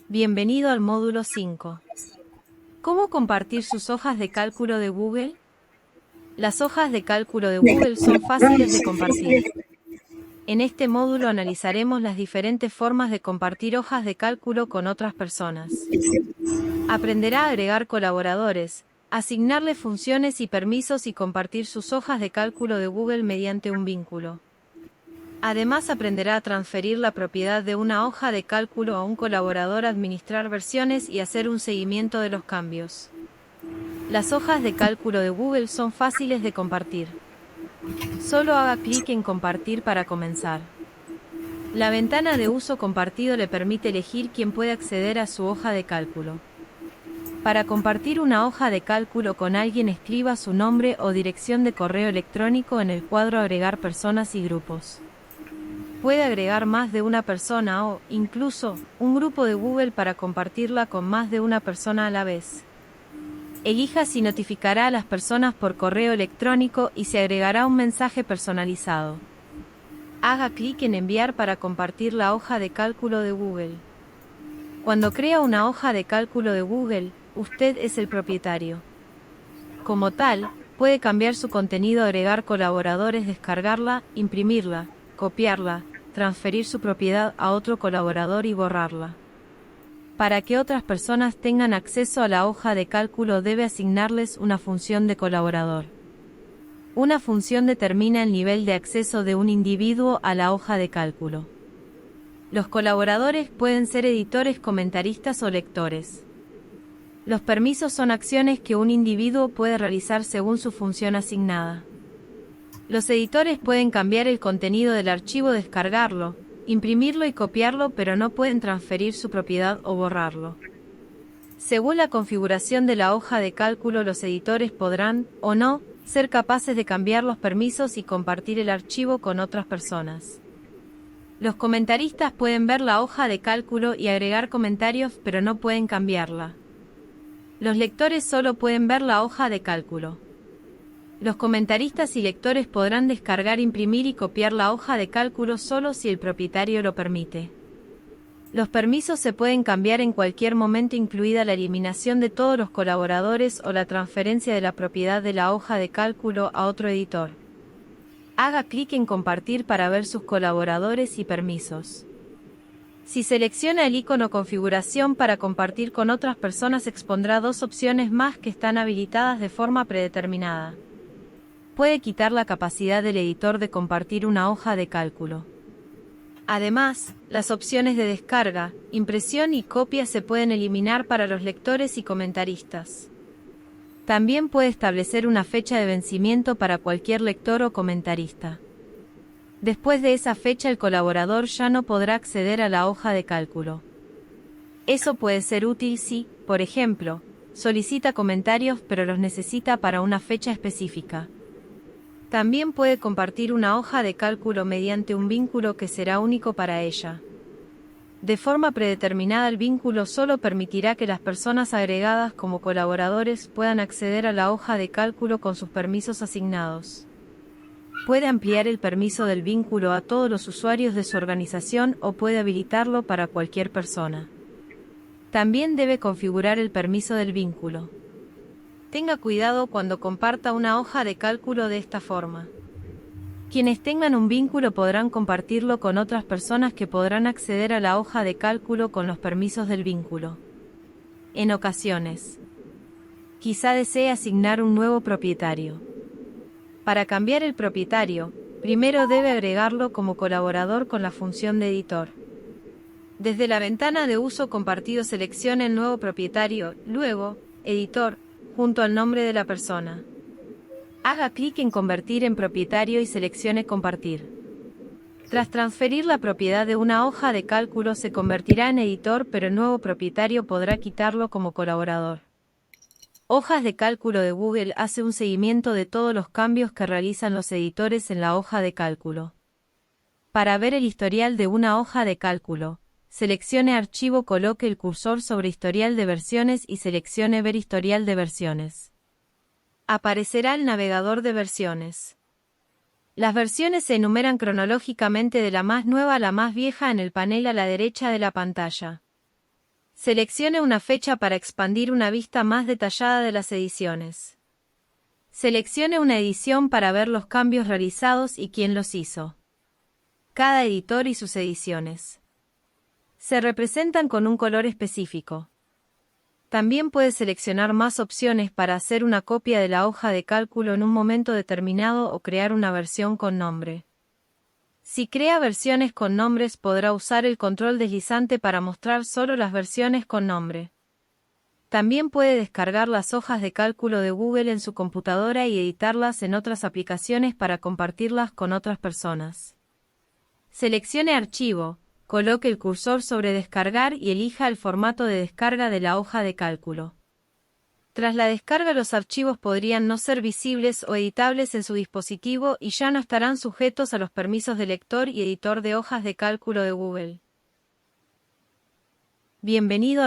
Bienvenido al módulo 5. ¿Cómo compartir sus hojas de cálculo de Google? Las hojas de cálculo de Google son fáciles de compartir. En este módulo analizaremos las diferentes formas de compartir hojas de cálculo con otras personas. Aprenderá a agregar colaboradores, asignarle funciones y permisos y compartir sus hojas de cálculo de Google mediante un vínculo. Además aprenderá a transferir la propiedad de una hoja de cálculo a un colaborador, administrar versiones y hacer un seguimiento de los cambios. Las hojas de cálculo de Google son fáciles de compartir. Solo haga clic en Compartir para comenzar. La ventana de uso compartido le permite elegir quién puede acceder a su hoja de cálculo. Para compartir una hoja de cálculo con alguien, escriba su nombre o dirección de correo electrónico en el cuadro Agregar personas y grupos. Puede agregar más de una persona o, incluso, un grupo de Google para compartirla con más de una persona a la vez. Elija si notificará a las personas por correo electrónico y se agregará un mensaje personalizado. Haga clic en Enviar para compartir la hoja de cálculo de Google. Cuando crea una hoja de cálculo de Google, usted es el propietario. Como tal, puede cambiar su contenido, agregar colaboradores, descargarla, imprimirla, copiarla, transferir su propiedad a otro colaborador y borrarla. Para que otras personas tengan acceso a la hoja de cálculo, debe asignarles una función de colaborador. Una función determina el nivel de acceso de un individuo a la hoja de cálculo. Los colaboradores pueden ser editores, comentaristas o lectores. Los permisos son acciones que un individuo puede realizar según su función asignada. Los editores pueden cambiar el contenido del archivo, descargarlo, imprimirlo y copiarlo, pero no pueden transferir su propiedad o borrarlo. Según la configuración de la hoja de cálculo, los editores podrán, o no, ser capaces de cambiar los permisos y compartir el archivo con otras personas. Los comentaristas pueden ver la hoja de cálculo y agregar comentarios, pero no pueden cambiarla. Los lectores solo pueden ver la hoja de cálculo. Los comentaristas y lectores podrán descargar, imprimir y copiar la hoja de cálculo solo si el propietario lo permite. Los permisos se pueden cambiar en cualquier momento, incluida la eliminación de todos los colaboradores o la transferencia de la propiedad de la hoja de cálculo a otro editor. Haga clic en Compartir para ver sus colaboradores y permisos. Si selecciona el icono Configuración para compartir con otras personas, expondrá dos opciones más que están habilitadas de forma predeterminada. Puede quitar la capacidad del editor de compartir una hoja de cálculo. Además, las opciones de descarga, impresión y copia se pueden eliminar para los lectores y comentaristas. También puede establecer una fecha de vencimiento para cualquier lector o comentarista. Después de esa fecha, el colaborador ya no podrá acceder a la hoja de cálculo. Eso puede ser útil si, por ejemplo, solicita comentarios pero los necesita para una fecha específica. También puede compartir una hoja de cálculo mediante un vínculo que será único para ella. De forma predeterminada, el vínculo solo permitirá que las personas agregadas como colaboradores puedan acceder a la hoja de cálculo con sus permisos asignados. Puede ampliar el permiso del vínculo a todos los usuarios de su organización o puede habilitarlo para cualquier persona. También debe configurar el permiso del vínculo. Tenga cuidado cuando comparta una hoja de cálculo de esta forma. Quienes tengan un vínculo podrán compartirlo con otras personas que podrán acceder a la hoja de cálculo con los permisos del vínculo. En ocasiones, quizá desee asignar un nuevo propietario. Para cambiar el propietario, primero debe agregarlo como colaborador con la función de editor. Desde la ventana de uso compartido, seleccione el nuevo propietario, luego, editor, junto al nombre de la persona. Haga clic en Convertir en propietario y seleccione Compartir. Tras transferir la propiedad de una hoja de cálculo, se convertirá en editor, pero el nuevo propietario podrá quitarlo como colaborador. Hojas de cálculo de Google hace un seguimiento de todos los cambios que realizan los editores en la hoja de cálculo. Para ver el historial de una hoja de cálculo, seleccione Archivo, coloque el cursor sobre Historial de versiones y seleccione Ver historial de versiones. Aparecerá el navegador de versiones. Las versiones se enumeran cronológicamente de la más nueva a la más vieja en el panel a la derecha de la pantalla. Seleccione una fecha para expandir una vista más detallada de las ediciones. Seleccione una edición para ver los cambios realizados y quién los hizo. Cada editor y sus ediciones se representan con un color específico. También puede seleccionar más opciones para hacer una copia de la hoja de cálculo en un momento determinado o crear una versión con nombre. Si crea versiones con nombres, podrá usar el control deslizante para mostrar solo las versiones con nombre. También puede descargar las hojas de cálculo de Google en su computadora y editarlas en otras aplicaciones para compartirlas con otras personas. Seleccione Archivo, coloque el cursor sobre Descargar y elija el formato de descarga de la hoja de cálculo. Tras la descarga, los archivos podrían no ser visibles o editables en su dispositivo y ya no estarán sujetos a los permisos de lector y editor de hojas de cálculo de Google. Bienvenido